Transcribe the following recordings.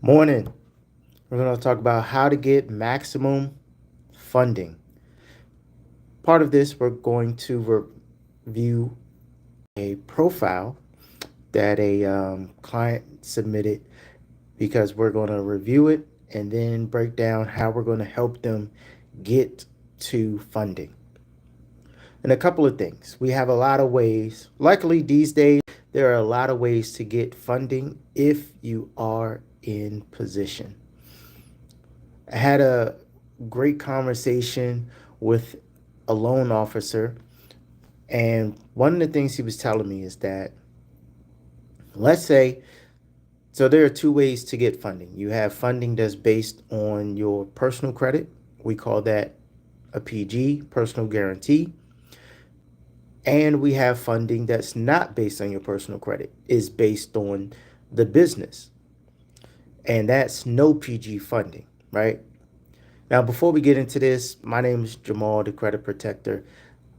Morning. We're going to talk about how to get maximum funding. Part of this, we're going to review a profile that a client submitted because we're going to review it and then break down how we're going to help them get to funding. And a couple of things. We have a lot of ways. Luckily, these days, there are a lot of ways to get funding if you are in position. I had a great conversation with a loan officer, and one of the things he was telling me is that, let's say, so there are two ways to get funding. You have funding that's based on your personal credit. We call that a PG, personal guarantee. And we have funding that's not based on your personal credit, is based on the business. And that's no PG funding, right? Now, before we get into this, my name is Jamal, the Credit Protector.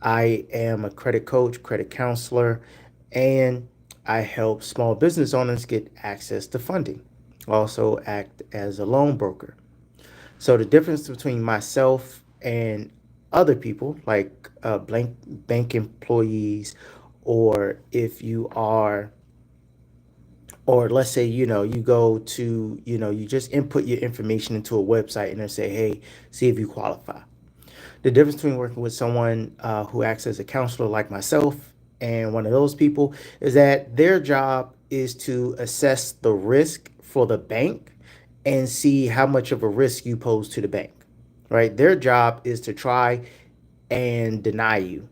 I am a credit coach, credit counselor, and I help small business owners get access to funding. I also act as a loan broker. So the difference between myself and other people, like bank employees, or if you are, or let's say, you go to, you just input your information into a website and they say, hey, see if you qualify. The difference between working with someone who acts as a counselor like myself and one of those people is that their job is to assess the risk for the bank and see how much of a risk you pose to the bank, right? Their job is to try and deny you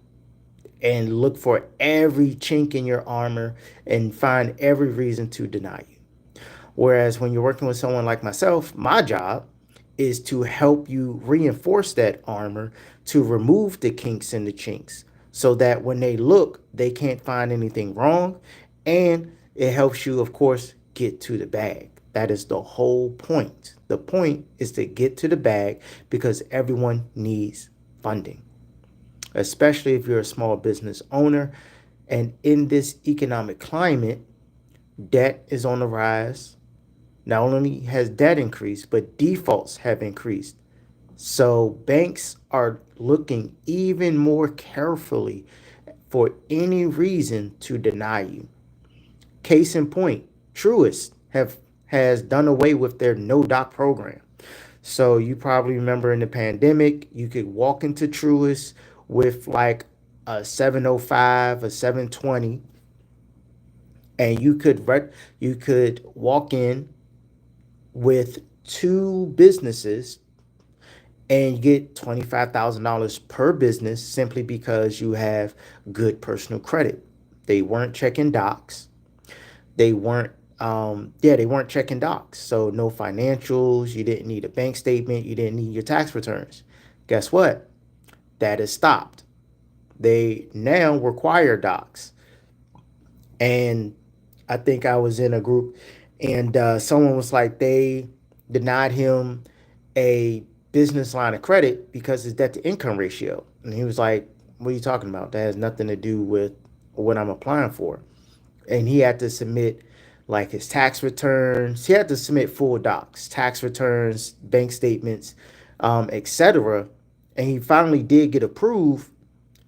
and look for every chink in your armor and find every reason to deny you. Whereas when you're working with someone like myself, my job is to help you reinforce that armor to remove the kinks and the chinks so that when they look, they can't find anything wrong. And it helps you, of course, get to the bag. That is the whole point. The point is to get to the bag because everyone needs funding, especially if you're a small business owner. And in this economic climate, debt is on the rise. Not only has debt increased, but defaults have increased. So banks are looking even more carefully for any reason to deny you. Case in point, Truist has done away with their no doc program. So you probably remember in the pandemic, you could walk into Truist with like a 705, a 720, and you could walk in with two businesses and you get $25,000 per business simply because you have good personal credit. They weren't checking docs. They weren't checking docs. So no financials. You didn't need a bank statement. You didn't need your tax returns. Guess what? That is stopped. They now require docs. And I think I was in a group and someone was like, they denied him a business line of credit because his debt to income ratio. And he was like, what are you talking about? That has nothing to do with what I'm applying for. And he had to submit like his tax returns. He had to submit full docs, tax returns, bank statements, etc. And he finally did get approved,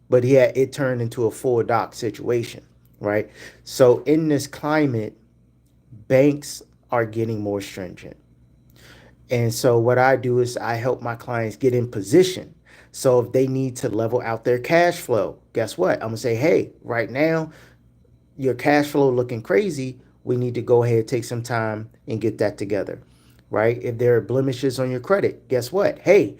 but it turned into a full doc situation, right? So in this climate, banks are getting more stringent. And so what I do is I help my clients get in position. So if they need to level out their cash flow, guess what? I'm gonna say, hey, right now your cash flow looking crazy. We need to go ahead, take some time and get that together, right? If there are blemishes on your credit, guess what? Hey,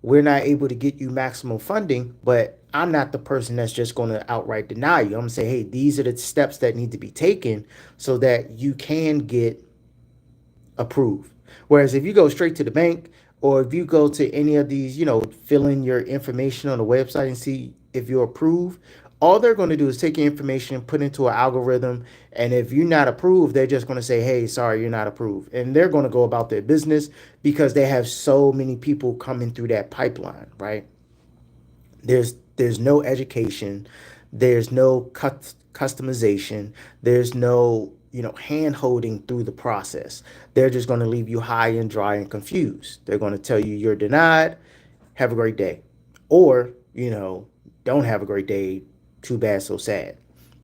we're not able to get you maximum funding, but I'm not the person that's just going to outright deny you. I'm going to say, hey, these are the steps that need to be taken so that you can get approved. Whereas if you go straight to the bank or if you go to any of these, fill in your information on the website and see if you're approved, all they're going to do is take your information, put into an algorithm, and if you're not approved, they're just going to say, hey, sorry, you're not approved. And they're going to go about their business because they have so many people coming through that pipeline, right? There's no education, there's no customization, there's no hand holding through the process. They're just going to leave you high and dry and confused. They're going to tell you you're denied, have a great day. Or, don't have a great day, too bad, so sad.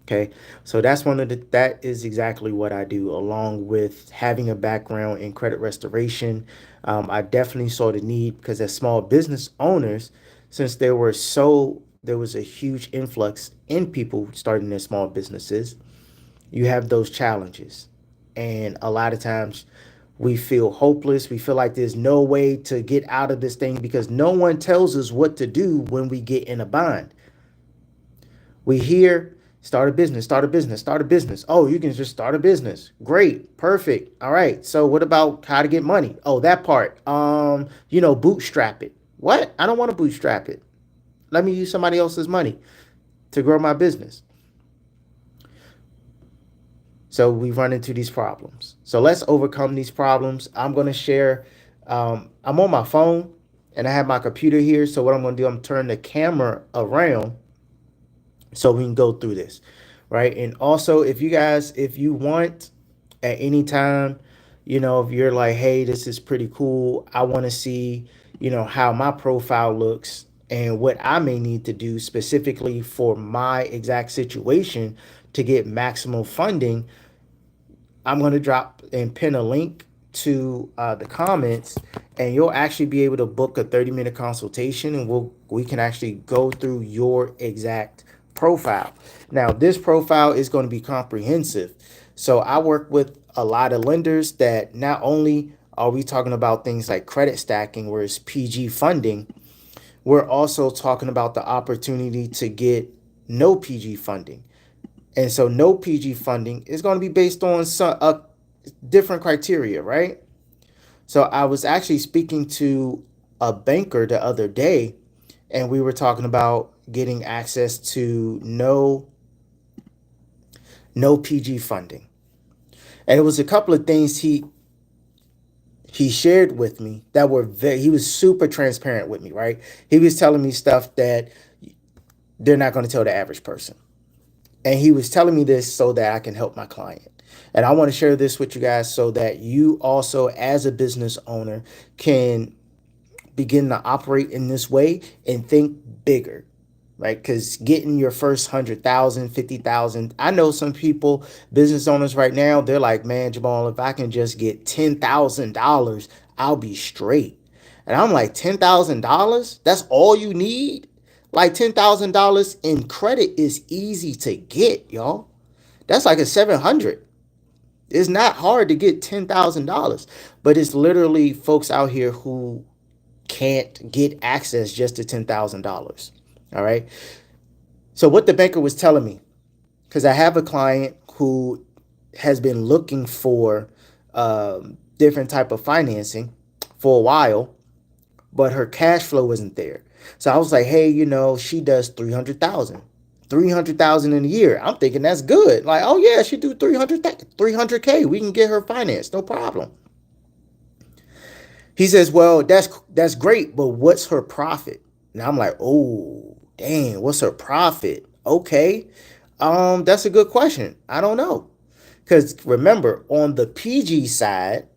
Okay. So that is exactly what I do, along with having a background in credit restoration. I definitely saw the need because as small business owners, since there was a huge influx in people starting their small businesses, you have those challenges. And a lot of times we feel hopeless. We feel like there's no way to get out of this thing because no one tells us what to do when we get in a bind. We hear start a business, start a business, start a business. Oh, you can just start a business. Great, perfect. All right. So what about how to get money? Oh, that part. Bootstrap it. What? I don't want to bootstrap it. Let me use somebody else's money to grow my business. So we run into these problems. So let's overcome these problems. I'm going to share. I'm on my phone and I have my computer here. So what I'm going to do, I'm turn the camera around so we can go through this, right? And also, if you want at any time, if you're like, hey, this is pretty cool, I want to see, how my profile looks and what I may need to do specifically for my exact situation to get maximum funding, I'm going to drop and pin a link to the comments, and you'll actually be able to book a 30-minute consultation, and we can actually go through your exact profile. Now, this profile is going to be comprehensive. So I work with a lot of lenders that not only are we talking about things like credit stacking, where it's PG funding, we're also talking about the opportunity to get no PG funding. And so no PG funding is going to be based on some different criteria, right? So I was actually speaking to a banker the other day, and we were talking about getting access to no PG funding. And it was a couple of things he shared with me that he was super transparent with me, right? He was telling me stuff that they're not going to tell the average person. And he was telling me this so that I can help my client. And I want to share this with you guys so that you also, as a business owner, can begin to operate in this way and think bigger, right? Because getting your first 100,000, 50,000, I know some people, business owners right now, they're like, man, Jamal, if I can just get $10,000, I'll be straight. And I'm like, $10,000? That's all you need? Like $10,000 in credit is easy to get, y'all. That's like a 700. It's not hard to get $10,000, but it's literally folks out here who can't get access just to $10,000. All right. So what the banker was telling me, because I have a client who has been looking for different type of financing for a while, but her cash flow isn't there. So I was like, hey, she does 300,000 in a year. I'm thinking that's good. Like, oh yeah, she do 300K. We can get her financed, no problem. He says, well, that's great, but what's her profit? And I'm like, oh, dang, what's her profit? Okay. That's a good question. I don't know. Because remember, on the PG side,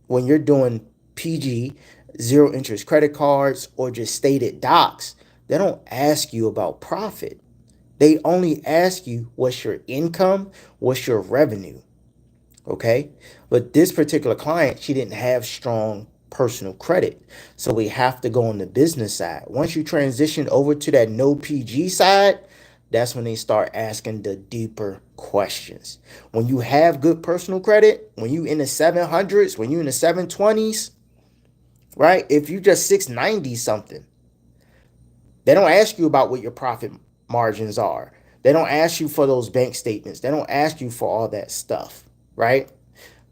when you're doing PG, zero interest credit cards, or just stated docs, they don't ask you about profit. They only ask you what's your income, what's your revenue. Okay. But this particular client, she didn't have strong personal credit. So we have to go on the business side. Once you transition over to that no PG side, that's when they start asking the deeper questions. When you have good personal credit, when you in the 700s, when you in the 720s, right? If you just 690 something, they don't ask you about what your profit margins are. They don't ask you for those bank statements. They don't ask you for all that stuff, right?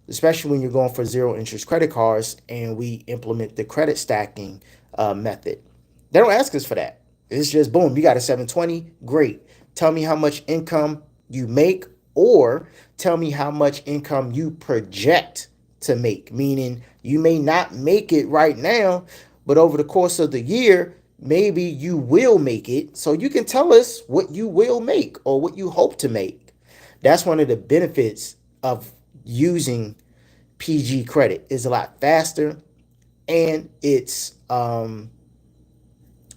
Especially when you're going for zero interest credit cards and we implement the credit stacking method. They don't ask us for that. It's just boom, you got a 720, great. Tell me how much income you make, or tell me how much income you project to make, meaning you may not make it right now, but over the course of the year, maybe you will make it. So you can tell us what you will make or what you hope to make. That's one of the benefits of using PG credit. It's a lot faster, and it's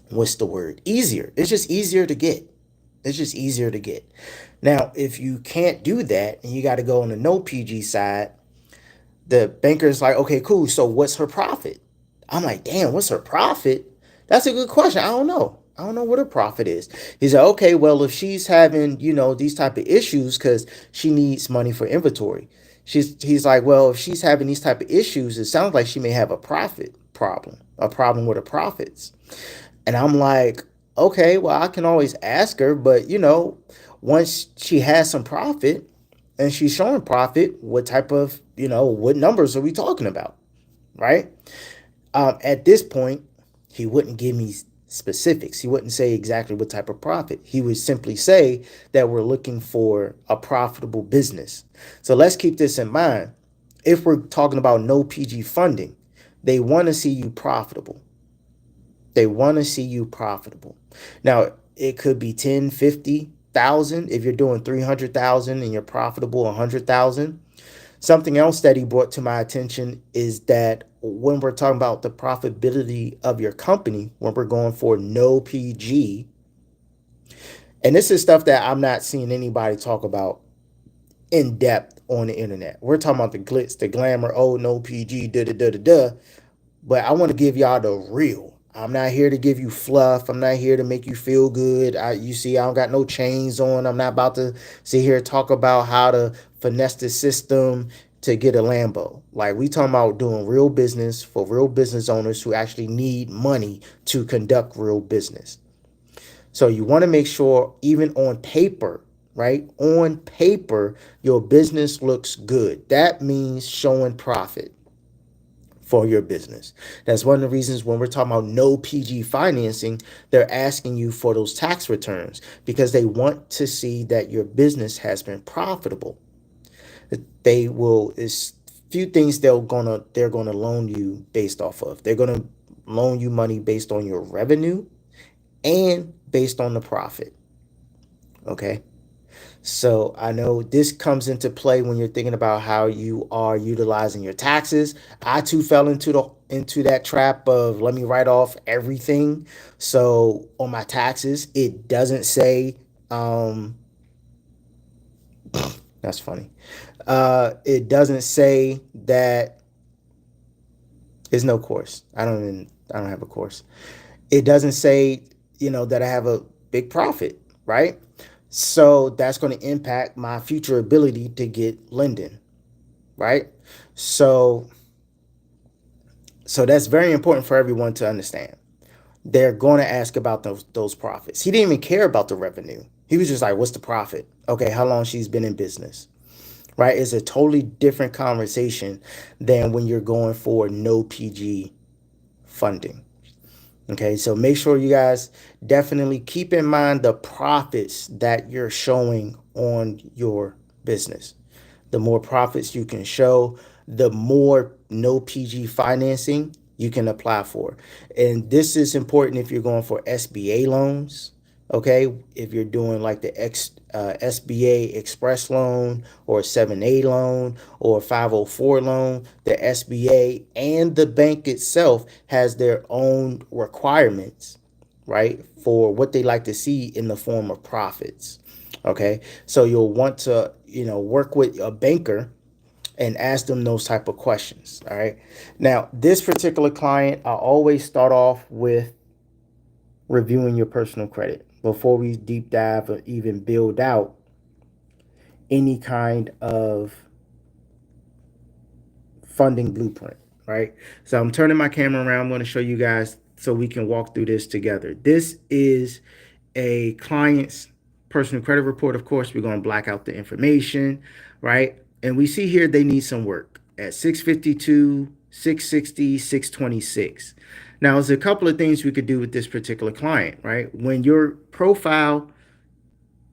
what's the word? Easier. It's just easier to get. It's just easier to get. Now, if you can't do that and you got to go on the no PG side, the banker's like, okay, cool. So what's her profit? I'm like, damn, what's her profit? That's a good question. I don't know. I don't know what her profit is. He's like, okay, well, if she's having, these type of issues because she needs money for inventory. He's like, well, if she's having these type of issues, it sounds like she may have a profit problem, a problem with her profits. And I'm like, okay, well, I can always ask her, but once she has some profit and she's showing profit, what type of, what numbers are we talking about? Right? At this point, he wouldn't give me specifics. He wouldn't say exactly what type of profit. He would simply say that we're looking for a profitable business. So let's keep this in mind. If we're talking about no PG funding, they want to see you profitable. They want to see you profitable. Now, it could be 10, 50,000 if you're doing 300,000 and you're profitable 100,000. Something else that he brought to my attention is that when we're talking about the profitability of your company, when we're going for no PG, and this is stuff that I'm not seeing anybody talk about in depth on the internet. We're talking about the glitz, the glamour, oh, no PG, da da da da da. But I want to give y'all the real. I'm not here to give you fluff. I'm not here to make you feel good. You see, I don't got no chains on. I'm not about to sit here and talk about how to finesse the system to get a Lambo. Like, we talking about doing real business for real business owners who actually need money to conduct real business. So you want to make sure, even on paper, right? On paper, your business looks good. That means showing profit for your business. That's one of the reasons when we're talking about no PG financing, they're asking you for those tax returns because they want to see that your business has been profitable. They will is few things they're gonna loan you based off of. They're gonna loan you money based on your revenue and based on the profit. Okay. So I know this comes into play when you're thinking about how you are utilizing your taxes. I too fell into that trap of let me write off everything. So on my taxes, it doesn't say that's funny. It doesn't say that there's no course. I don't have a course. It doesn't say, that I have a big profit, right? So that's going to impact my future ability to get lending, right? So so that's very important for everyone to understand. They're going to ask about those profits. He didn't even care about the revenue. He was just like, "What's the profit? Okay, how long she's been in business?" Right? It's a totally different conversation than when you're going for no PG funding. Okay, so make sure you guys definitely keep in mind the profits that you're showing on your business. The more profits you can show, the more no PG financing you can apply for. And this is important if you're going for SBA loans. Okay, if you're doing like the SBA Express loan or 7A loan or 504 loan, the SBA and the bank itself has their own requirements, right, for what they like to see in the form of profits. Okay, so you'll want to, work with a banker and ask them those type of questions. All right. Now, this particular client, I always start off with reviewing your personal credit before we deep dive or even build out any kind of funding blueprint, right? So I'm turning my camera around. I'm going to show you guys so we can walk through this together. This is a client's personal credit report. Of course, we're going to black out the information, right? And we see here they need some work at 652, 660, 626. Now, there's a couple of things we could do with this particular client, right? When your profile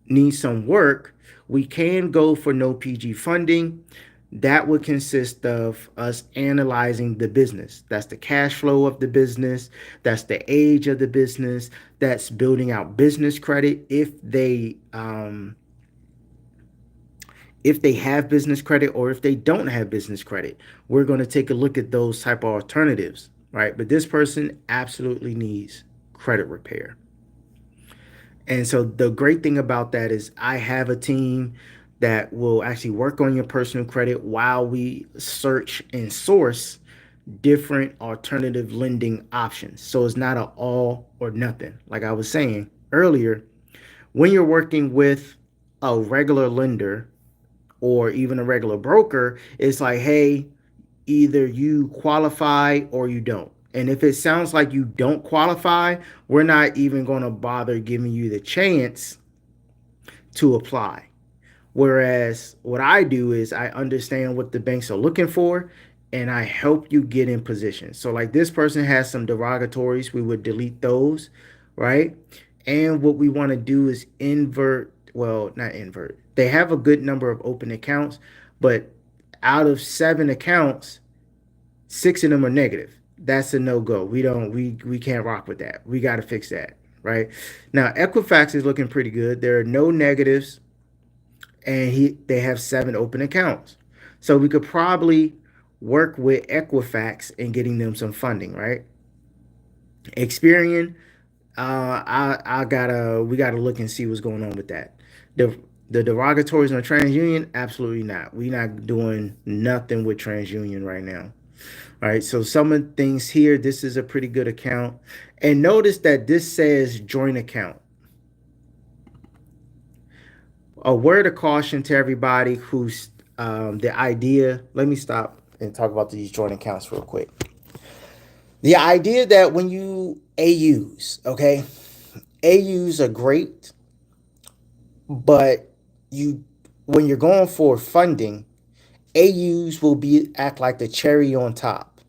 needs some work, we can go for no PG funding. That would consist of us analyzing the business. That's the cash flow of the business. That's the age of the business. That's building out business credit. if they have business credit or if they don't have business credit. We're going to take a look at those type of alternatives, right? But this person absolutely needs credit repair. And so the great thing about that is I have a team that will actually work on your personal credit while we search and source different alternative lending options. So it's not an all or nothing. Like I was saying earlier, when you're working with a regular lender or even a regular broker, it's like, hey, either you qualify or you don't. And if it sounds like you don't qualify, we're not even going to bother giving you the chance to apply. Whereas what I do is I understand what the banks are looking for and I help you get in position. So, like this person has some derogatories, we would delete those, right? And what we want to do is invert, well, not invert. They have a good number of open accounts, but out of 7 accounts, 6 of them are negative. That's a no go. We can't rock with that. We got to fix that, right? Now, Equifax is looking pretty good. There are no negatives and they have 7 open accounts. So we could probably work with Equifax in getting them some funding, right? Experian, I gotta we gotta look and see what's going on with that. The derogatories on TransUnion, absolutely not. We not doing nothing with TransUnion right now. All right, so some of the things here, this is a pretty good account. And notice that this says joint account. A word of caution to everybody who's the idea. Let me stop and talk about these joint accounts real quick. The idea that when you AUs, okay, AUs are great, but you when you're going for funding, AUs will be act like the cherry on top.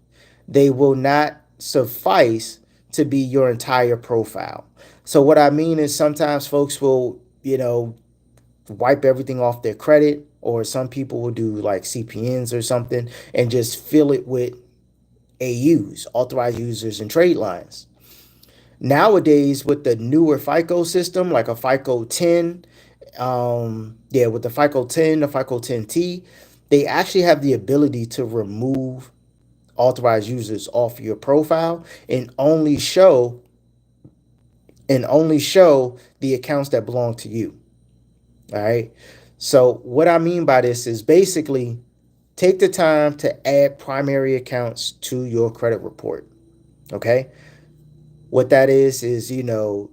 They will not suffice to be your entire profile. So what I mean is sometimes folks will, wipe everything off their credit, or some people will do like CPNs or something and just fill it with AUs, authorized users and trade lines. Nowadays, with the newer FICO system, like a FICO 10, with the FICO 10, the FICO 10T, they actually have the ability to remove authorized users off your profile and only show the accounts that belong to you. All right. So what I mean by this is basically take the time to add primary accounts to your credit report. Okay. What that is, you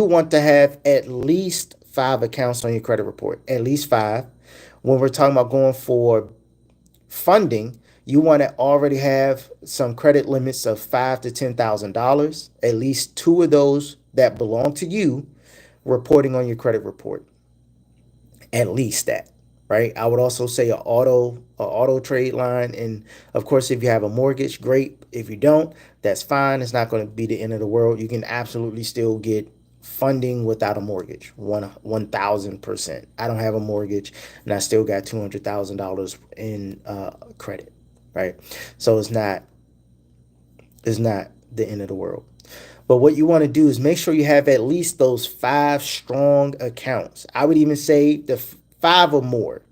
want to have at least 5 accounts on your credit report, at least 5. When we're talking about going for funding, you want to already have some credit limits of $5,000 to $10,000, at least 2 of those that belong to you reporting on your credit report. At least that, right? I would also say a auto trade line, and of course, if you have a mortgage, great. If you don't, that's fine. It's not going to be the end of the world. You can absolutely still get funding without a mortgage, 1,000%. I don't have a mortgage, and I still got $200,000 in credit, right? So it's not the end of the world. But what you want to do is make sure you have at least those 5 strong accounts. I would even say the 5 or more.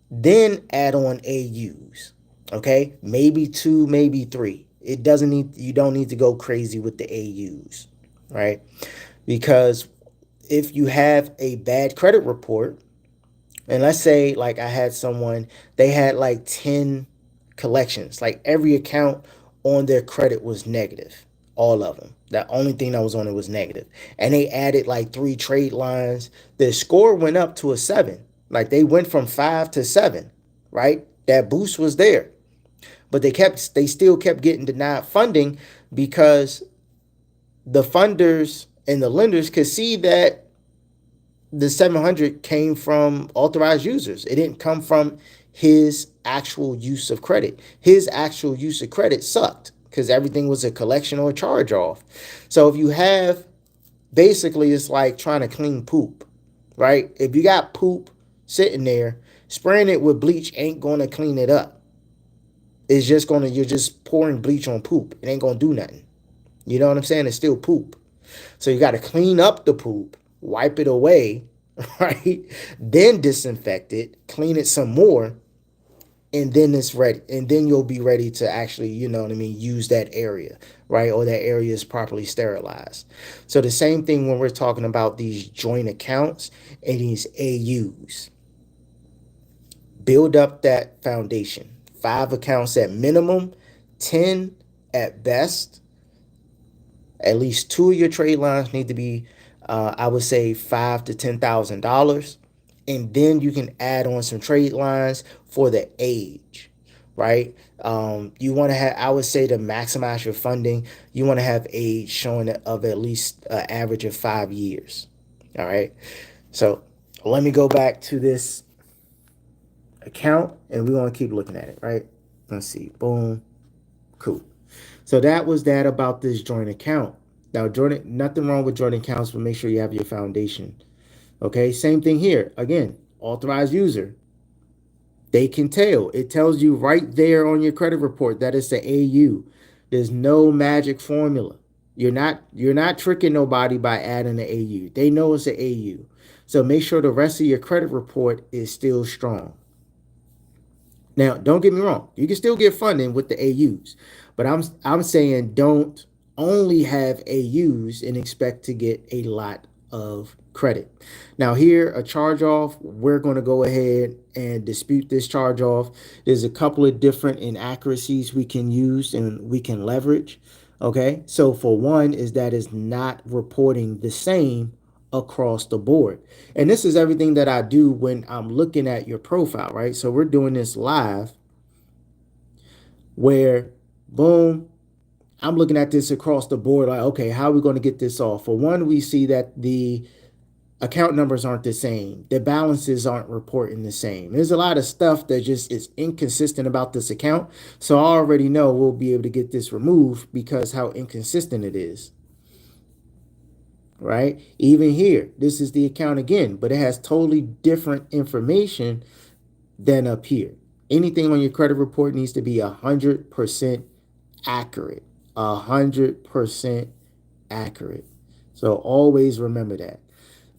Then add on AUs. Okay, maybe 2, maybe 3. You don't need to go crazy with the AUs, right? Because if you have a bad credit report, and let's say like I had someone, they had like 10 collections, like every account on their credit was negative, all of them. The only thing that was on it was negative. And they added like 3 trade lines. Their score went up to a 7. Like they went from 5 to 7, right? That boost was there. But they still kept getting denied funding because the funders and the lenders could see that the 700 came from authorized users. It didn't come from his actual use of credit. His actual use of credit sucked because everything was a collection or a charge off. So if you have, basically, it's like trying to clean poop, right? If you got poop sitting there, spraying it with bleach ain't going to clean it up. You're just pouring bleach on poop. It ain't going to do nothing. You know what I'm saying? It's still poop. So you got to clean up the poop, wipe it away, right? Then disinfect it, clean it some more, and then it's ready. And then you'll be ready to actually, you know what I mean, use that area, right? Or that area is properly sterilized. So the same thing when we're talking about these joint accounts and these AUs. Build up that foundation. 5 accounts at minimum, 10 at best. At least 2 of your trade lines need to be, I would say, five to $10,000, and then you can add on some trade lines for the age, right? You want to have, I would say, to maximize your funding, you want to have age showing of at least an average of 5 years. All right. So let me go back to this account, and we're gonna keep looking at it, right? Let's see. Boom. Cool. So that was that about this joint account. Now, joint, nothing wrong with joint accounts, but make sure you have your foundation. Okay, same thing here. Again, authorized user. They can tell. It tells you right there on your credit report that it's the AU. There's no magic formula. You're not tricking nobody by adding the AU. They know it's the AU. So make sure the rest of your credit report is still strong. Now, don't get me wrong. You can still get funding with the AUs, but I'm saying don't only have AUs and expect to get a lot of credit. Now, here a charge off, we're going to go ahead and dispute this charge off. There's a couple of different inaccuracies we can use and we can leverage. Okay, so for one is that is not reporting the same across the board. And this is everything that I do when I'm looking at your profile, right? So we're doing this live where, boom, I'm looking at this across the board like, okay, how are we going to get this off? For one, we see that the account numbers aren't the same. The balances aren't reporting the same. There's a lot of stuff that just is inconsistent about this account. So I already know we'll be able to get this removed because how inconsistent it is. Right? Even here, this is the account again, but it has totally different information than up here. Anything on your credit report needs to be 100% accurate. 100% accurate. So always remember that.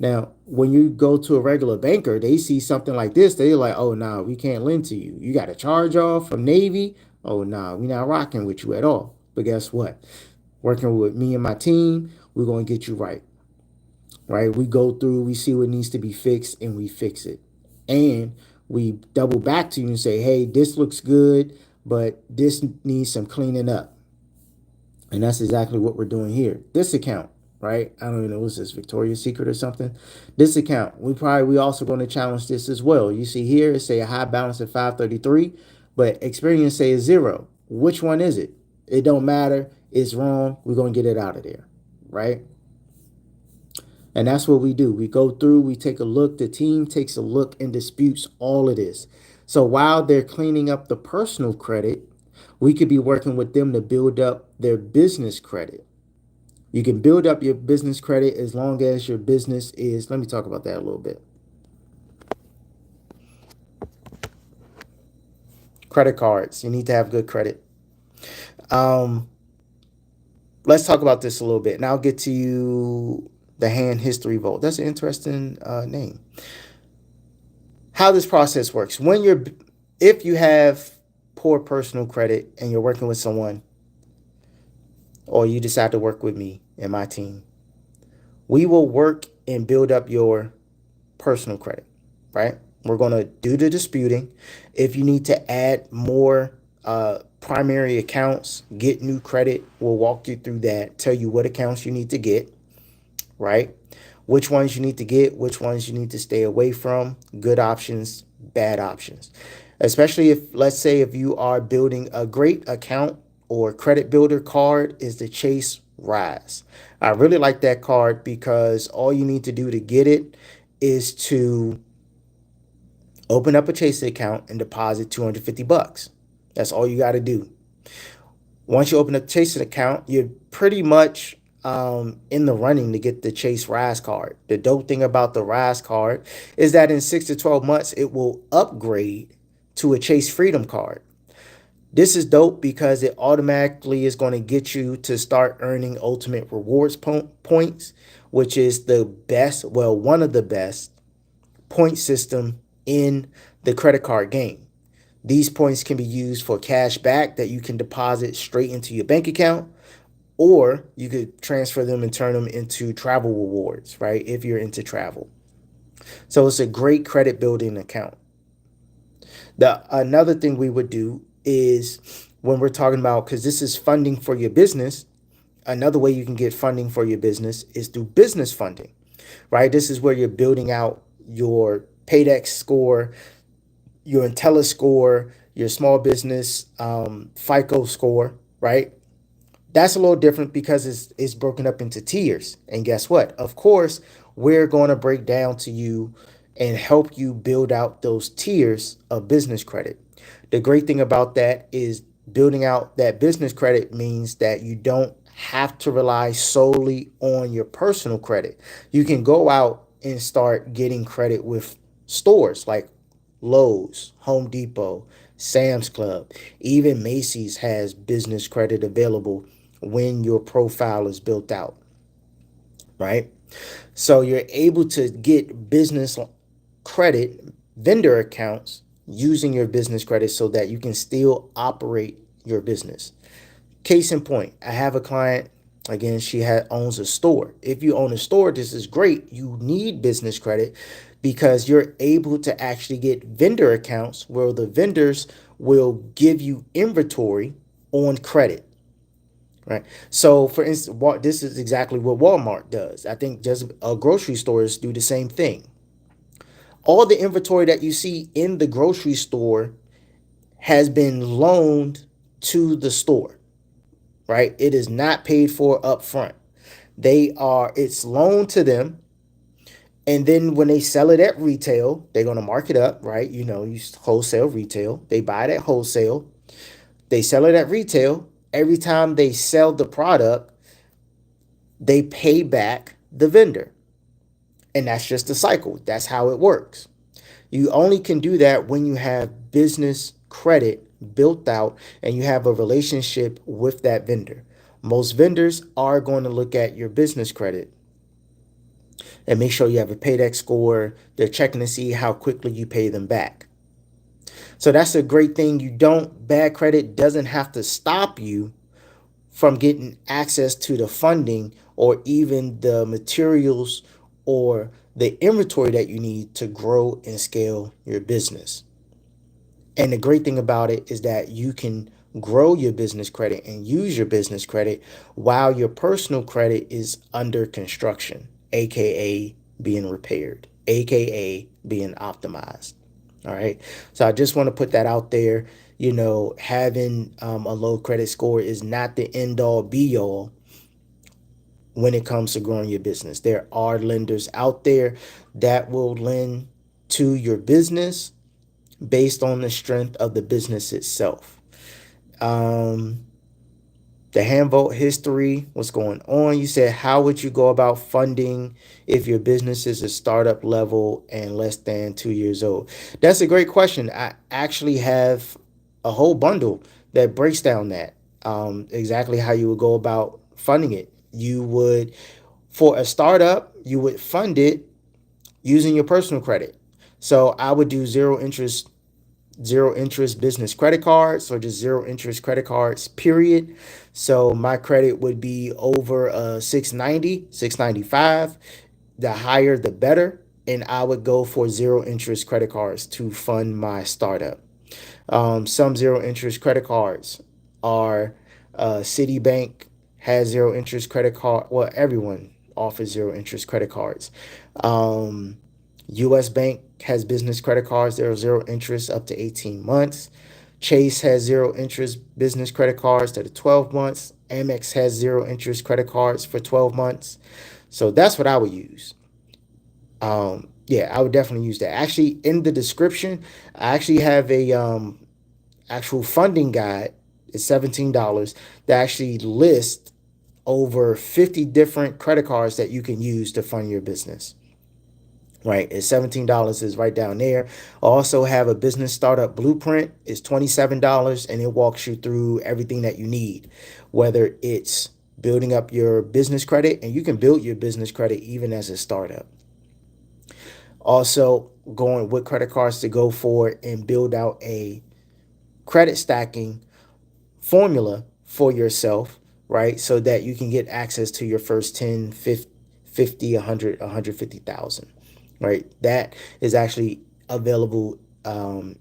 Now, when you go to a regular banker, they see something like this. They're like, oh, no, we can't lend to you. You got a charge off from Navy. Oh, no, we're not rocking with you at all. But guess what? Working with me and my team, we're going to get you right. Right? We go through, we see what needs to be fixed, and we fix it. And we double back to you and say, hey, this looks good, but this needs some cleaning up. And that's exactly what we're doing here. This account, right? I don't even know, what's this, Victoria's Secret or something? This account, we also going to challenge this as well. You see here, it say a high balance at 533, but experience say is 0. Which one is it? It don't matter. It's wrong. We're going to get it out of there, right? And that's what we do. We go through, we take a look, the team takes a look and disputes all of this. So while they're cleaning up the personal credit, we could be working with them to build up their business credit. You can build up your business credit as long as your business is, let me talk about that a little bit. Credit cards, you need to have good credit. Let's talk about this a little bit, and I'll get to you the hand history vote. That's an interesting name. How this process works. If you have poor personal credit and you're working with someone, or you decide to work with me and my team, we will work and build up your personal credit, right? We're going to do the disputing. If you need to add more primary accounts, get new credit, we'll walk you through that, tell you what accounts you need to get, right? Which ones you need to get, which ones you need to stay away from, good options, bad options. Especially if, let's say, if you are building a great account or credit builder card is the Chase Rise. I really like that card because all you need to do to get it is to open up a Chase account and deposit $250. That's all you got to do. Once you open a Chase account, you're pretty much in the running to get the Chase Rise card. The dope thing about the Rise card is that in 6 to 12 months, it will upgrade to a Chase Freedom card. This is dope because it automatically is going to get you to start earning ultimate rewards points, which is the best, well, one of the best point system in the credit card game. These points can be used for cash back that you can deposit straight into your bank account, or you could transfer them and turn them into travel rewards, right? If you're into travel. So it's a great credit building account. The another thing we would do is when we're talking about, because this is funding for your business, another way you can get funding for your business is through business funding, right? This is where you're building out your Paydex score, your Intella score, your small business FICO score, right? That's a little different because it's broken up into tiers. And guess what? Of course, we're going to break down to you and help you build out those tiers of business credit. The great thing about that is building out that business credit means that you don't have to rely solely on your personal credit. You can go out and start getting credit with stores like Lowe's, Home Depot, Sam's Club, even Macy's has business credit available when your profile is built out, right? So you're able to get business credit, vendor accounts using your business credit so that you can still operate your business. Case in point, I have a client. Again, owns a store. If you own a store, this is great. You need business credit because you're able to actually get vendor accounts where the vendors will give you inventory on credit. Right. So, for instance, this is exactly what Walmart does. I think just grocery stores do the same thing. All the inventory that you see in the grocery store has been loaned to the store, right? It is not paid for up front. It's loaned to them. And then when they sell it at retail, they're going to mark it up, right? You wholesale, retail. They buy it at wholesale. They sell it at retail. Every time they sell the product, they pay back the vendor. And that's just a cycle. That's how it works. You only can do that when you have business credit built out and you have a relationship with that vendor. Most vendors are going to look at your business credit and make sure you have a Paydex score. They're checking to see how quickly you pay them back. So that's a great thing. Bad credit doesn't have to stop you from getting access to the funding or even the materials or the inventory that you need to grow and scale your business. And the great thing about it is that you can grow your business credit and use your business credit while your personal credit is under construction, aka being repaired, aka being optimized. All right. So I just want to put that out there. Having a low credit score is not the end all be all when it comes to growing your business. There are lenders out there that will lend to your business based on the strength of the business itself. Um, the hand vote history, what's going on? You said, how would you go about funding if your business is a startup level and less than 2 years old? That's a great question. I actually have a whole bundle that breaks down that exactly how you would go about funding it. For a startup, you would fund it using your personal credit. So I would do zero interest business credit cards or just zero interest credit cards, period. So my credit would be over 690, 695. The higher, the better. And I would go for zero interest credit cards to fund my startup. Some zero interest credit cards are Citibank has zero interest credit card. Well, everyone offers zero interest credit cards. US Bank has business credit cards. They're zero interest up to 18 months. Chase has zero interest business credit cards that are 12 months. Amex has zero interest credit cards for 12 months. So that's what I would use. Yeah, I would definitely use that. Actually, in the description, I actually have a actual funding guide. It's $17 that actually lists over 50 different credit cards that you can use to fund your business. Right, it's $17 is right down there. I also have a business startup blueprint. It's $27 and it walks you through everything that you need, whether it's building up your business credit, and you can build your business credit even as a startup. Also, going what credit cards to go for and build out a credit stacking formula for yourself, right? So that you can get access to your first 10, 50, 100, 150,000, right? That is actually available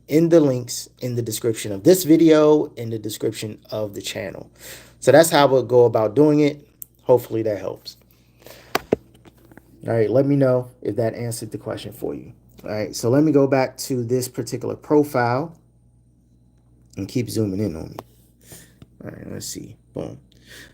in the links in the description of this video, in the description of the channel. So that's how I would go about doing it. Hopefully that helps. All right, let me know if that answered the question for you. All right, so let me go back to this particular profile and keep zooming in on me. All right, let's see. Boom.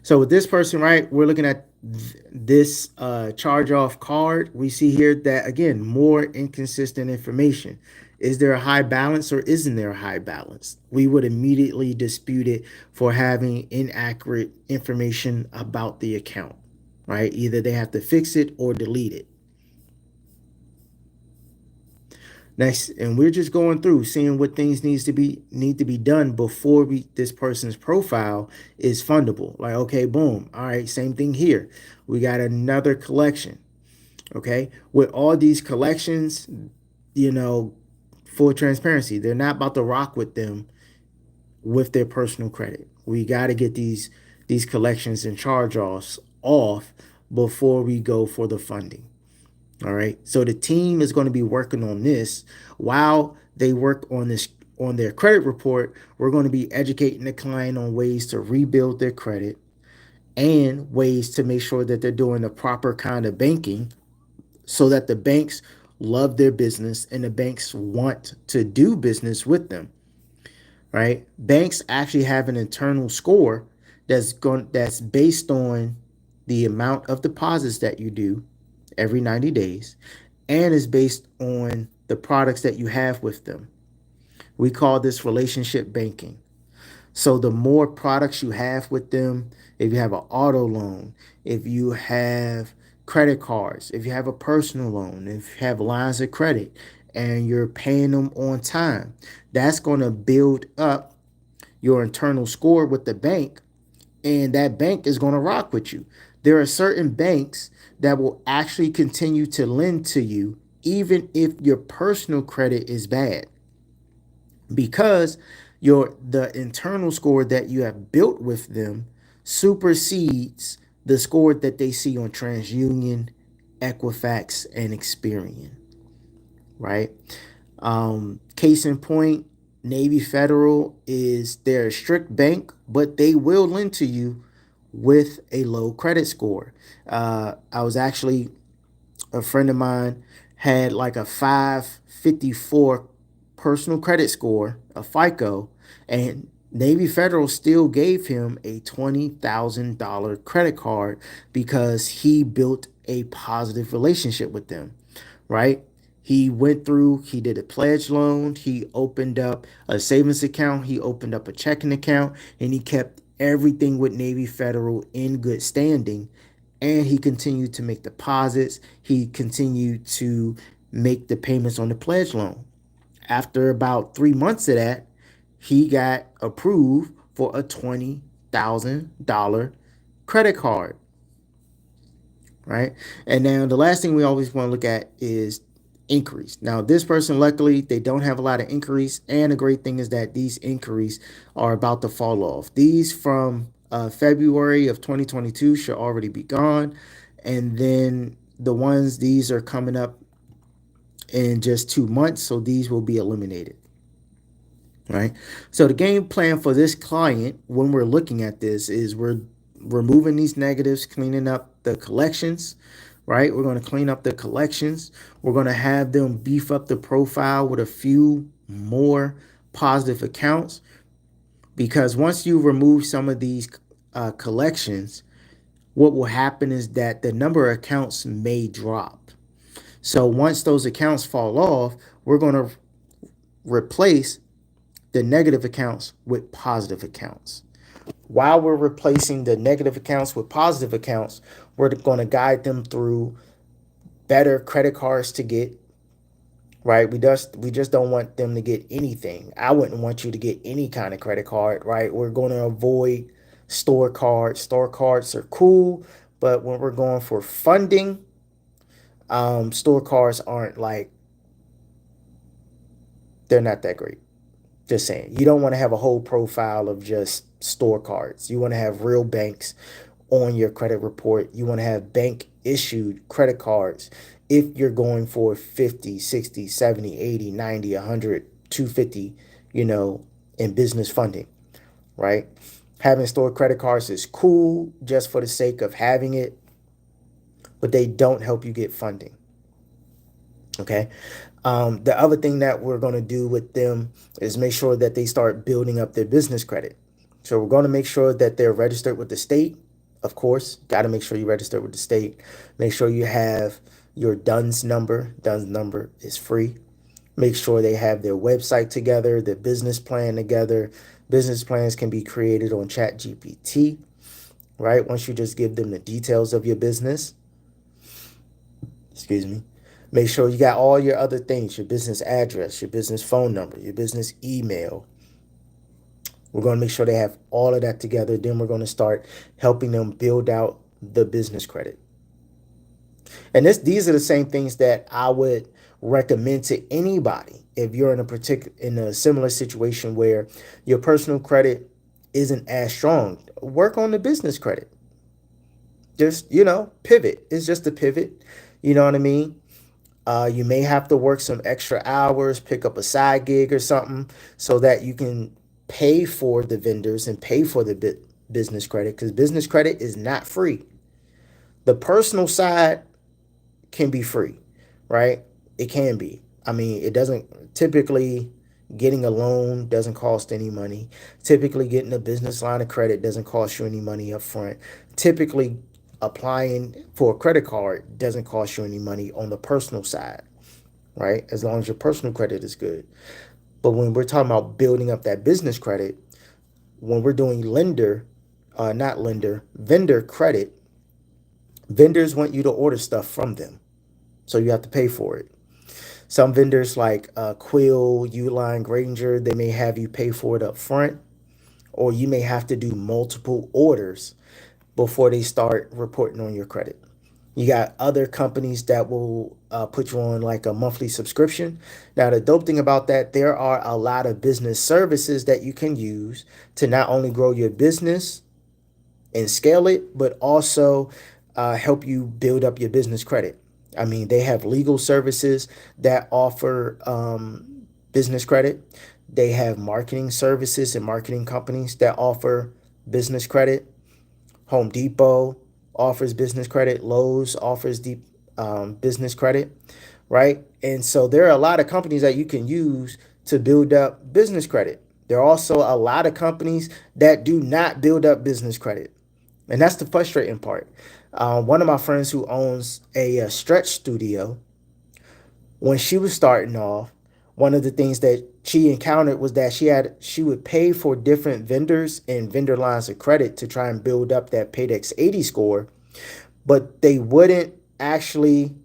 So with this person, right, we're looking at this charge off card. We see here that, again, more inconsistent information. Is there a high balance or isn't there a high balance? We would immediately dispute it for having inaccurate information about the account, right? Either they have to fix it or delete it. Next, and we're just going through seeing what things need to be done before this person's profile is fundable. Like, okay, boom. All right, same thing here. We got another collection. Okay, with all these collections, you know, full transparency, they're not about to rock with them with their personal credit. We got to get these collections and charge-offs off before we go for the funding. All right. So the team is going to be working on this while they work on this on their credit report. We're going to be educating the client on ways to rebuild their credit and ways to make sure that they're doing the proper kind of banking so that the banks love their business and the banks want to do business with them. Right? Banks actually have an internal score that's based on the amount of deposits that you do every 90 days and is based on the products that you have with them. We call this relationship banking. So the more products you have with them, if you have an auto loan, if you have credit cards, if you have a personal loan, if you have lines of credit and you're paying them on time, that's going to build up your internal score with the bank, and that bank is going to rock with you. There are certain banks that will actually continue to lend to you even if your personal credit is bad, because the internal score that you have built with them supersedes the score that they see on TransUnion, Equifax, and Experian, right? Case in point, Navy Federal is they're a strict bank, but they will lend to you with a low credit score. I was actually a friend of mine had like a 554 personal credit score, a FICO, and Navy Federal still gave him a $20,000 credit card because he built a positive relationship with them, right? He went through, he did a pledge loan, he opened up a savings account, he opened up a checking account, and he kept everything with Navy Federal in good standing. And he continued to make deposits. He continued to make the payments on the pledge loan. After about 3 months of that, he got approved for a $20,000 credit card, right? And now the last thing we always want to look at is inquiries. Now, this person, luckily, they don't have a lot of inquiries. And the great thing is that these inquiries are about to fall off. These from February of 2022 should already be gone. And then these are coming up in just 2 months. So these will be eliminated. Right. So the game plan for this client when we're looking at this is we're removing these negatives, cleaning up the collections, right? We're going to clean up the collections. We're going to have them beef up the profile with a few more positive accounts, because once you remove some of these collections, what will happen is that the number of accounts may drop. So once those accounts fall off, we're going to replace the negative accounts with positive accounts. While we're replacing the negative accounts with positive accounts, we're going to guide them through better credit cards to get, right? We just don't want them to get anything. I wouldn't want you to get any kind of credit card, right? We're going to avoid store cards. Store cards are cool, but when we're going for funding, store cards aren't like They're not that great. Just saying. You don't want to have a whole profile of just store cards. You want to have real banks on your credit report. You want to have bank issued credit cards if you're going for 50, 60, 70, 80, 90, 100, 250, in business funding, right? Having store credit cards is cool just for the sake of having it, but they don't help you get funding. Okay. The other thing that we're going to do with them is make sure that they start building up their business credit. So we're going to make sure that they're registered with the state. Of course, got to make sure you register with the state. Make sure you have your DUNS number. DUNS number is free. Make sure they have their website together, their business plan together. Business plans can be created on ChatGPT, right? Once you just give them the details of your business. Excuse me. Make sure you got all your other things, your business address, your business phone number, your business email. We're going to make sure they have all of that together. Then we're going to start helping them build out the business credit. And these are the same things that I would recommend to anybody if you're in a similar situation where your personal credit isn't as strong. Work on the business credit. Just, pivot. It's just a pivot. You know what I mean? You may have to work some extra hours, pick up a side gig or something so that you can pay for the vendors and pay for the business credit, because business credit is not free. The personal side can be free, right? It can be. I mean, it doesn't typically. Getting a loan doesn't cost any money. Typically, getting a business line of credit doesn't cost you any money up front. Typically, applying for a credit card doesn't cost you any money on the personal side, right? As long as your personal credit is good. But when we're talking about building up that business credit, when we're doing vendor credit, vendors want you to order stuff from them. So you have to pay for it. Some vendors like Quill, Uline, Granger, they may have you pay for it up front, or you may have to do multiple orders before they start reporting on your credit. You got other companies that will put you on like a monthly subscription. Now, the dope thing about that, there are a lot of business services that you can use to not only grow your business and scale it, but also help you build up your business credit. I mean, they have legal services that offer business credit. They have marketing services and marketing companies that offer business credit. Home Depot offers business credit. Lowe's offers business credit, right? And so there are a lot of companies that you can use to build up business credit. There are also a lot of companies that do not build up business credit. And that's the frustrating part. One of my friends who owns a stretch studio, when she was starting off, one of the things that she encountered was that she would pay for different vendors and vendor lines of credit to try and build up that Paydex 80 score, but they wouldn't actually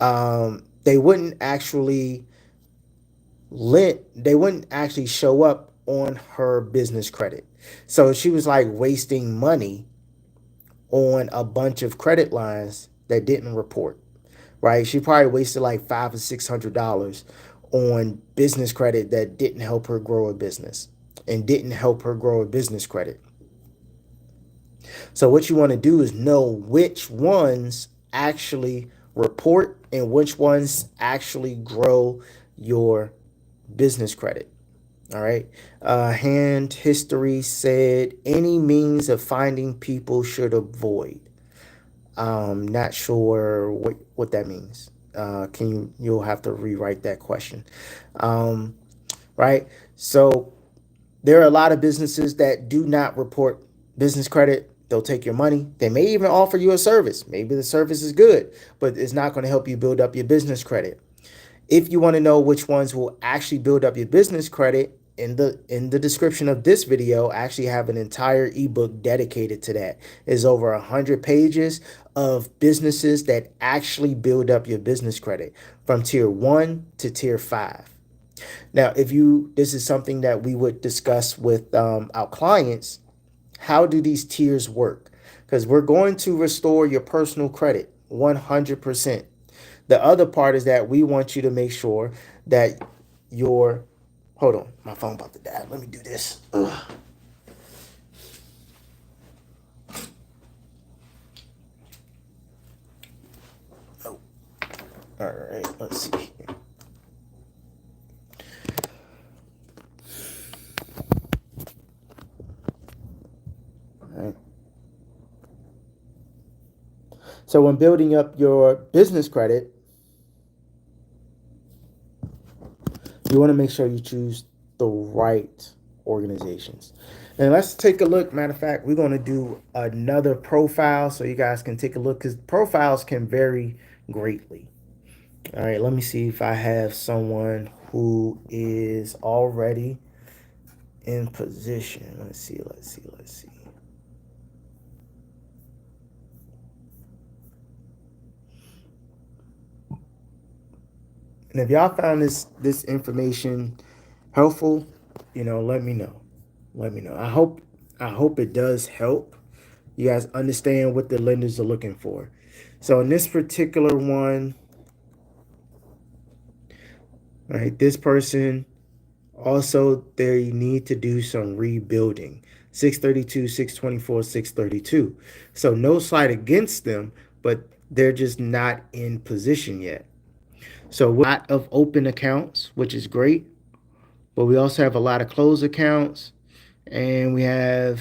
they wouldn't actually show up on her business credit. So she was like wasting money on a bunch of credit lines that didn't report, right? She probably wasted like $500 or $600 on business credit that didn't help her grow a business and didn't help her grow a business credit. So what you want to do is know which ones actually report and which ones actually grow your business credit. All right. Hand history said any means of finding people should avoid. Not sure what that means. You'll have to rewrite that question. Right. So there are a lot of businesses that do not report business credit. They'll take your money. They may even offer you a service. Maybe the service is good, but it's not going to help you build up your business credit. If you want to know which ones will actually build up your business credit, in the description of this video, I actually have an entire ebook dedicated to that. It's over 100 pages of businesses that actually build up your business credit from tier 1 to tier 5. Now, this is something that we would discuss with our clients. How do these tiers work? Because we're going to restore your personal credit 100%. The other part is that we want you to make sure that your, hold on, my phone about to die. Let me do this. Ugh. Oh, all right. Let's see here. All right. So when building up your business credit, you want to make sure you choose the right organizations. And let's take a look. Matter of fact, we're going to do another profile so you guys can take a look because profiles can vary greatly. All right, let me see if I have someone who is already in position. Let's see. And if y'all found this information helpful, let me know. Let me know. I hope it does help. You guys understand what the lenders are looking for. So in this particular one, right, this person also they need to do some rebuilding. 632, 624, 632. So no slight against them, but they're just not in position yet. So we have a lot of open accounts, which is great, but we also have a lot of closed accounts and we have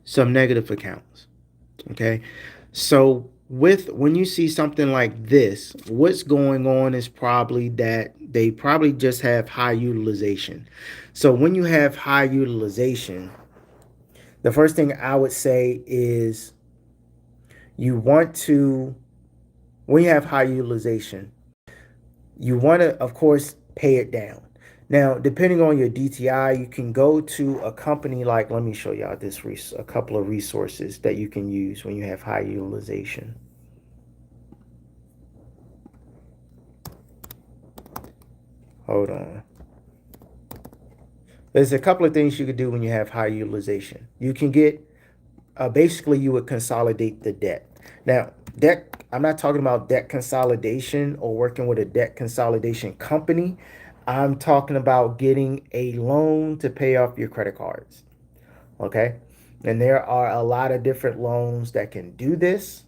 some negative accounts. Okay. So with when you see something like this, what's going on is probably that they probably just have high utilization. So when you have high utilization, the first thing I would say is you want to when you have high utilization, you want to of course pay it down. Now, depending on your DTI, you can go to a company like, let me show y'all a couple of resources that you can use when you have high utilization. Hold on. There's a couple of things you could do when you have high utilization. You can get, basically, you would consolidate the debt. Now, debt, I'm not talking about debt consolidation or working with a debt consolidation company. I'm talking about getting a loan to pay off your credit cards. Okay. And there are a lot of different loans that can do this,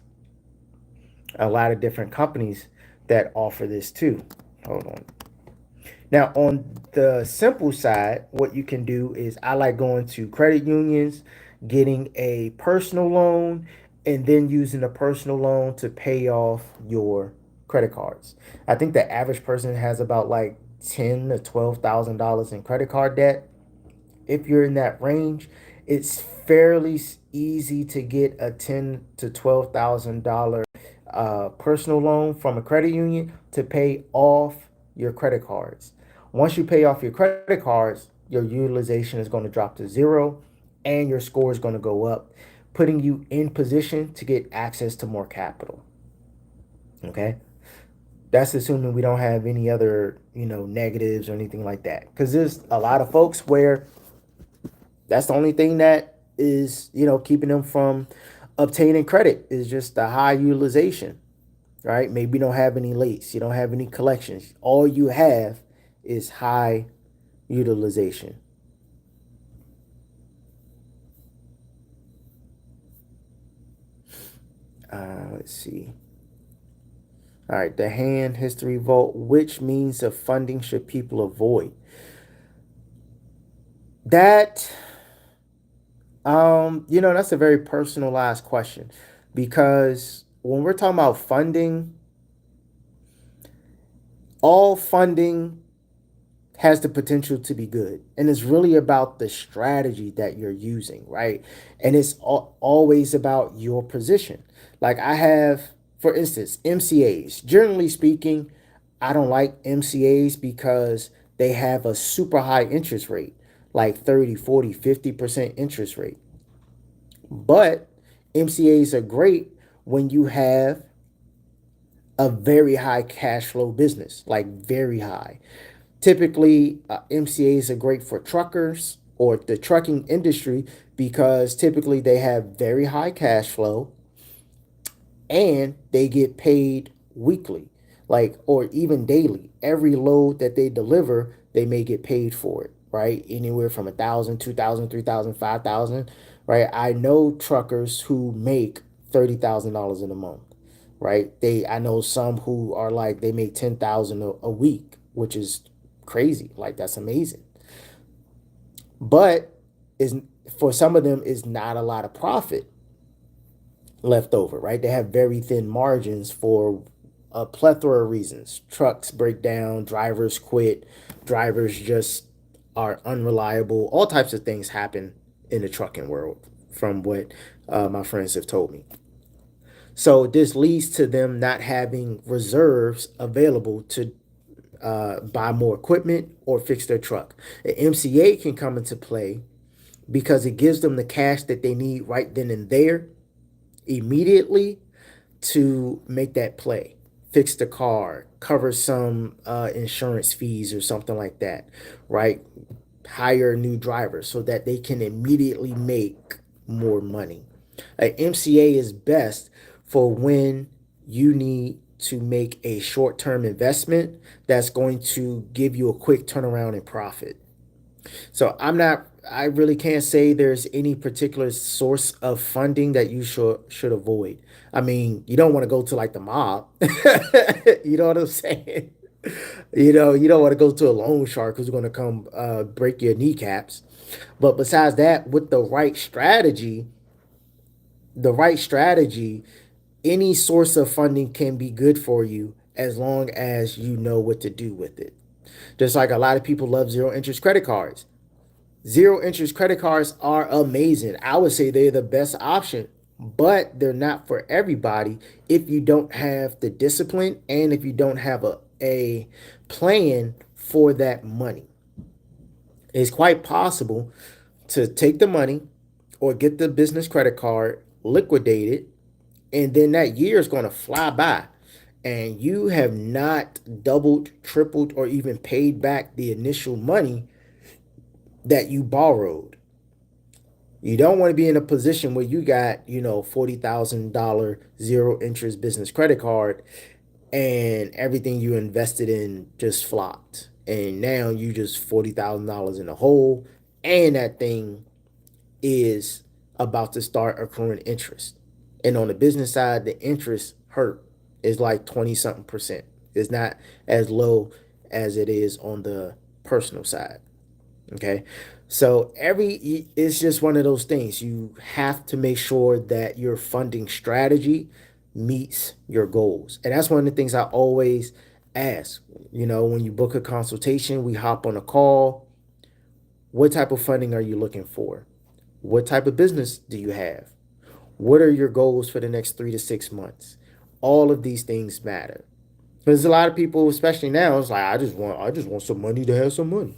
a lot of different companies that offer this too. Hold on. Now, on the simple side, what you can do is I like going to credit unions, getting a personal loan, and then using a personal loan to pay off your credit cards. I think the average person has about like $10,000 to $12,000 in credit card debt. If you're in that range, it's fairly easy to get a $10,000 to $12,000 personal loan from a credit union to pay off your credit cards. Once you pay off your credit cards, your utilization is going to drop to zero, and your score is going to go up, putting you in position to get access to more capital. Okay. That's assuming we don't have any other, negatives or anything like that. Because there's a lot of folks where that's the only thing that is, keeping them from obtaining credit is just the high utilization, right? Maybe you don't have any lates, you don't have any collections. All you have is high utilization. Let's see. All right, the hand history vault. Which means of funding should people avoid? That that's a very personalized question because when we're talking about funding, all funding has the potential to be good. And it's really about the strategy that you're using, right? And it's always about your position. Like I have, for instance, MCAs. Generally speaking, I don't like MCAs because they have a super high interest rate, like 30, 40, 50% interest rate. But MCAs are great when you have a very high cash flow business, like very high. Typically, MCAs are great for truckers or the trucking industry because typically they have very high cash flow and they get paid weekly, like, or even daily. Every load that they deliver, they may get paid for it, right? Anywhere from 1,000, 2,000, 3,000, 5,000, right? I know truckers who make $30,000 in a month, right? I know some who are like they make 10,000 a week, which is crazy. Like that's amazing. But is for some of them is not a lot of profit left over, right? They have very thin margins for a plethora of reasons. Trucks break down, drivers quit, drivers just are unreliable. All types of things happen in the trucking world, from what my friends have told me. So this leads to them not having reserves available to buy more equipment or fix their truck. The MCA can come into play because it gives them the cash that they need right then and there immediately to make that play, fix the car, cover some insurance fees or something like that, right? Hire a new driver so that they can immediately make more money. An MCA is best for when you need to make a short term investment that's going to give you a quick turnaround in profit. So I really can't say there's any particular source of funding that you should avoid. I mean, you don't want to go to like the mob. You know what I'm saying? You don't want to go to a loan shark who's going to come break your kneecaps. But besides that, with the right strategy, any source of funding can be good for you as long as you know what to do with it. Just like a lot of people love zero interest credit cards. Zero interest credit cards are amazing. I would say they're the best option, but they're not for everybody if you don't have the discipline and if you don't have a plan for that money. It's quite possible to take the money or get the business credit card, liquidate it, and then that year is going to fly by. And you have not doubled, tripled, or even paid back the initial money that you borrowed. You don't want to be in a position where you got, $40,000 zero interest business credit card and everything you invested in just flopped. And now you just $40,000 in the hole, and that thing is about to start accruing interest. And on the business side, the interest hurt is like 20 something percent. It's not as low as it is on the personal side. Okay. So it's just one of those things. You have to make sure that your funding strategy meets your goals. And that's one of the things I always ask. When you book a consultation, we hop on a call. What type of funding are you looking for? What type of business do you have? What are your goals for the next 3 to 6 months? All of these things matter. Because a lot of people, especially now, it's like I just want some money to have some money.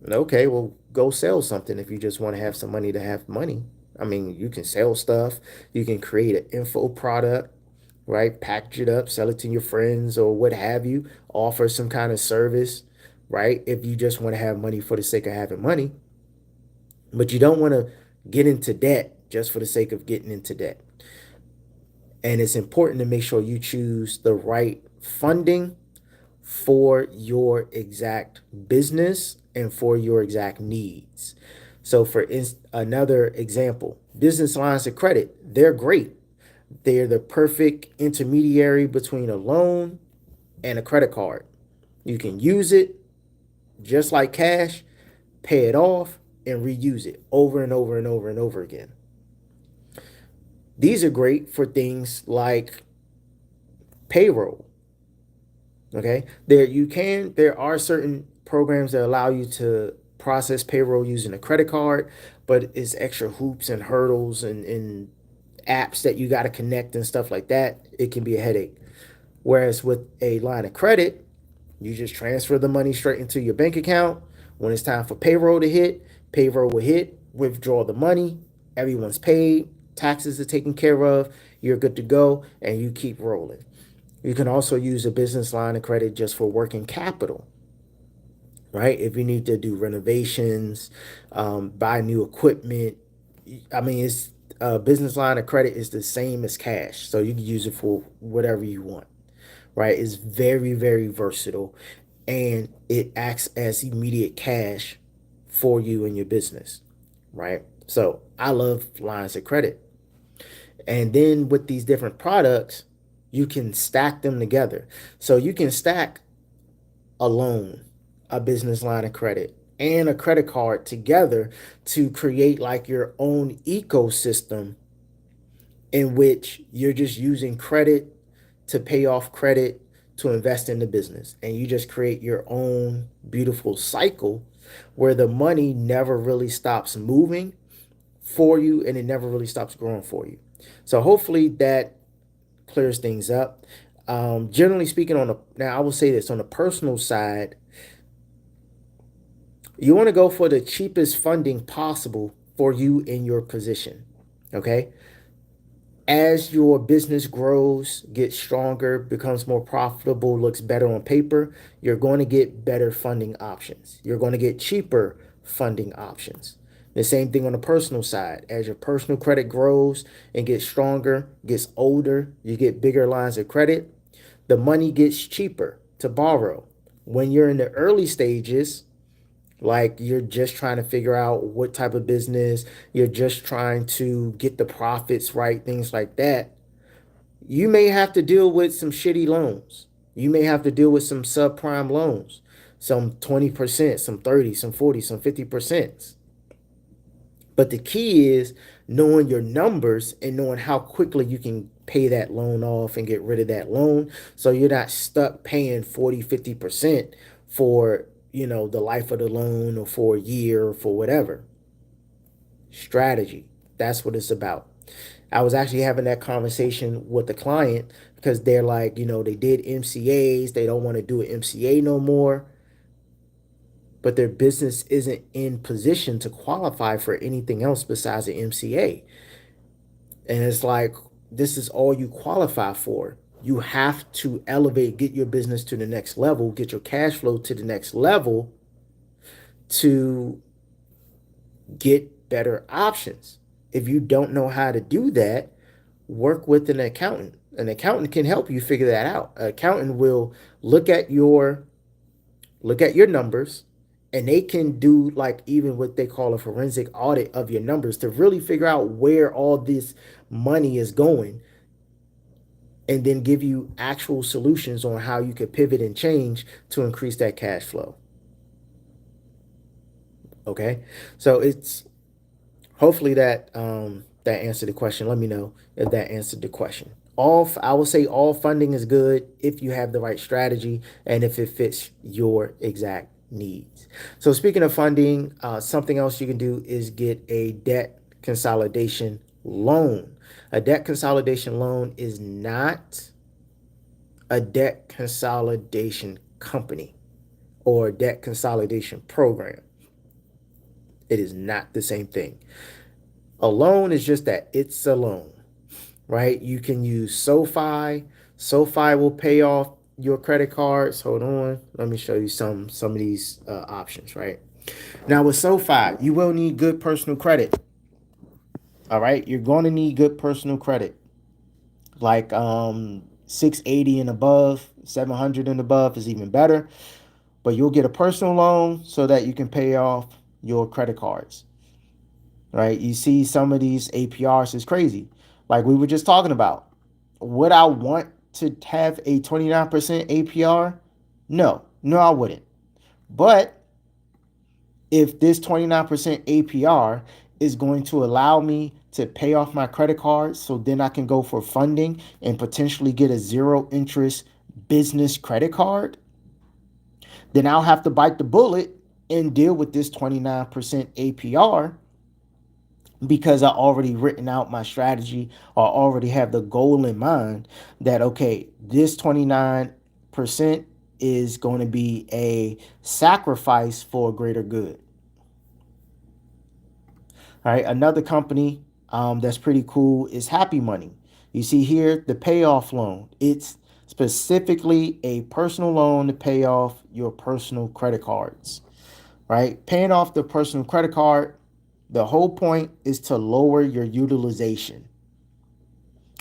Okay, well, go sell something if you just want to have some money to have money. I mean, you can sell stuff. You can create an info product, right? Package it up, sell it to your friends or what have you. Offer some kind of service, right? If you just want to have money for the sake of having money. But you don't want to get into debt just for the sake of getting into debt. And it's important to make sure you choose the right funding for your exact business and for your exact needs. So, another example, business lines of credit, they're great. They're the perfect intermediary between a loan and a credit card. You can use it just like cash, pay it off, and reuse it over and over and over and over again. These are great for things like payroll. Okay. There are certain programs that allow you to process payroll using a credit card, but it's extra hoops and hurdles and apps that you got to connect and stuff like that. It can be a headache. Whereas with a line of credit, you just transfer the money straight into your bank account. When it's time for payroll will hit, withdraw the money, everyone's paid, taxes are taken care of, you're good to go, and you keep rolling. You can also use a business line of credit just for working capital, right? If you need to do renovations, buy new equipment. I mean, it's business line of credit is the same as cash, so you can use it for whatever you want, right? It's very, very versatile, and it acts as immediate cash for you and your business, right? So I love lines of credit. And then with these different products, you can stack them together. So you can stack a loan, a business line of credit, and a credit card together to create like your own ecosystem in which you're just using credit to pay off credit to invest in the business. And you just create your own beautiful cycle where the money never really stops moving for you and it never really stops growing for you. So hopefully that clears things up. Generally speaking, now I will say this on the personal side, you want to go for the cheapest funding possible for you in your position. Okay. As your business grows, gets stronger, becomes more profitable, looks better on paper, you're going to get better funding options. You're going to get cheaper funding options. The same thing on the personal side. As your personal credit grows and gets stronger, gets older, you get bigger lines of credit, the money gets cheaper to borrow. When you're in the early stages, like you're just trying to figure out what type of business, you're just trying to get the profits right, things like that, you may have to deal with some shitty loans. You may have to deal with some subprime loans, some 20%, some 30, some 40, some 50%. But the key is knowing your numbers and knowing how quickly you can pay that loan off and get rid of that loan so you're not stuck paying 40, 50% for, the life of the loan or for a year or for whatever. Strategy. That's what it's about. I was actually having that conversation with the client because they're like, they did MCAs, they don't want to do an MCA no more, but their business isn't in position to qualify for anything else besides an MCA. And it's like, this is all you qualify for. You have to elevate, get your business to the next level, get your cash flow to the next level to get better options. If you don't know how to do that, work with an accountant. An accountant can help you figure that out. An accountant will look at your numbers, and they can do like even what they call a forensic audit of your numbers to really figure out where all this money is going and then give you actual solutions on how you could pivot and change to increase that cash flow. Okay? So it's hopefully that answered the question. Let me know if that answered the question. I will say all funding is good if you have the right strategy and if it fits your exact needs. So speaking of funding, something else you can do is get a debt consolidation loan. A debt consolidation loan is not a debt consolidation company or a debt consolidation program. It is not the same thing. A loan is just that, it's a loan, right? You can use SoFi. SoFi will pay off your credit cards. Hold on, let me show you some of these options, right? Now with SoFi, you will need good personal credit. All right, you're going to need good personal credit, like 680 and above, 700 and above is even better. But you'll get a personal loan so that you can pay off your credit cards, right? You see some of these APRs is crazy. Like we were just talking about. Would I want to have a 29% APR? No, I wouldn't. But if this 29% APR is going to allow me to pay off my credit cards so then I can go for funding and potentially get a zero interest business credit card, then I'll have to bite the bullet and deal with this 29% APR because I already written out my strategy or already have the goal in mind that, okay, this 29% is going to be a sacrifice for a greater good. All right, another company that's pretty cool is Happy Money. You see here the payoff loan. It's specifically a personal loan to pay off your personal credit cards, right? Paying off the personal credit card The whole point is to lower your utilization.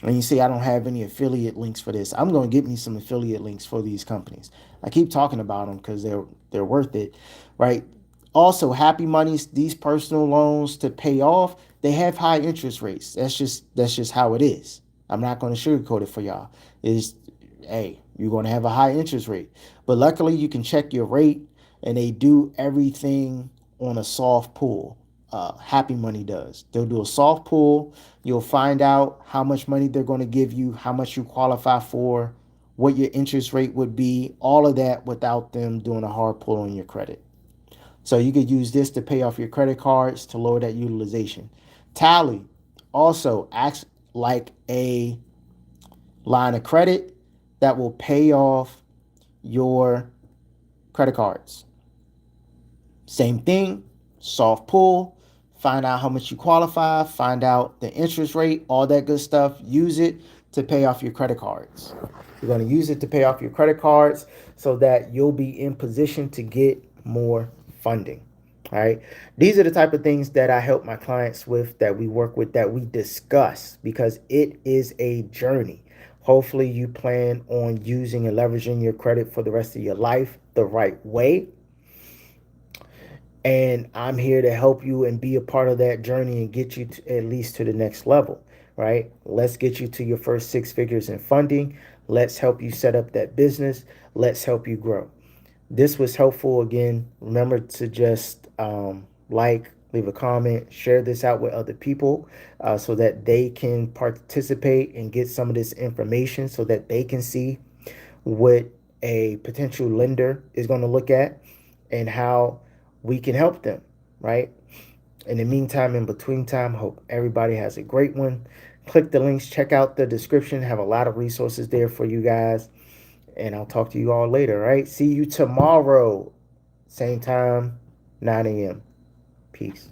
And you see, I don't have any affiliate links for this. I'm going to get me some affiliate links for these companies. I keep talking about them because they're worth it, right? Also, Happy Money's these personal loans to pay off, they have high interest rates. That's just how it is. I'm not going to sugarcoat it for y'all. Is hey, you're going to have a high interest rate, but luckily you can check your rate, and they do everything on a soft pull. Happy Money does. They'll do a soft pull. You'll find out how much money they're going to give you, how much you qualify for, what your interest rate would be, all of that without them doing a hard pull on your credit. So you could use this to pay off your credit cards to lower that utilization. Tally also acts like a line of credit that will pay off your credit cards. Same thing, soft pull, find out how much you qualify, find out the interest rate, all that good stuff. Use it to pay off your credit cards. You're going to use it to pay off your credit cards so that you'll be in position to get more funding. All right. These are the type of things that I help my clients with, that we work with, that we discuss, because it is a journey. Hopefully, you plan on using and leveraging your credit for the rest of your life the right way, and I'm here to help you and be a part of that journey and get you to, at least to the next level, right? Let's get you to your first 6 figures in funding. Let's help you set up that business. Let's help you grow. This was helpful. Again, remember to just leave a comment, share this out with other people, so that they can participate and get some of this information, so that they can see what a potential lender is going to look at and how we can help them, right? In the meantime, in between time, hope everybody has a great one. Click the links, check out the description, have a lot of resources there for you guys. And I'll talk to you all later, right? See you tomorrow, same time, 9 a.m. Peace.